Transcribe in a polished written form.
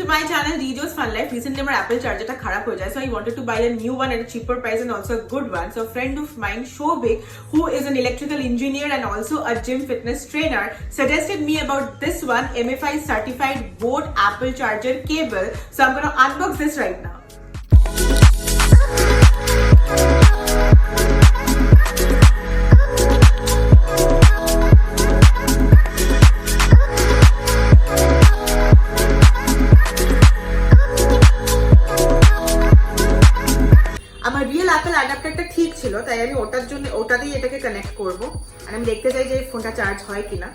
my channel JIJO'S Fun Life. Recently my Apple charger ta kharab ho jaya, so I wanted to buy a new one at a cheaper price and also a good one. So a friend of mine, Shobik, who is an electrical engineer and also a gym fitness trainer, suggested me about this one, MFI certified Boat Apple charger cable. So I'm gonna unbox this right now. আমার real Apple অ্যাডাপ্টারটা ঠিক ছিল, তাই আমি ওটার জন্য ওটাতেই এটাকে connect করব। আর আমি দেখতে চাই যে ফোনটা চার্জ হয় কিনা।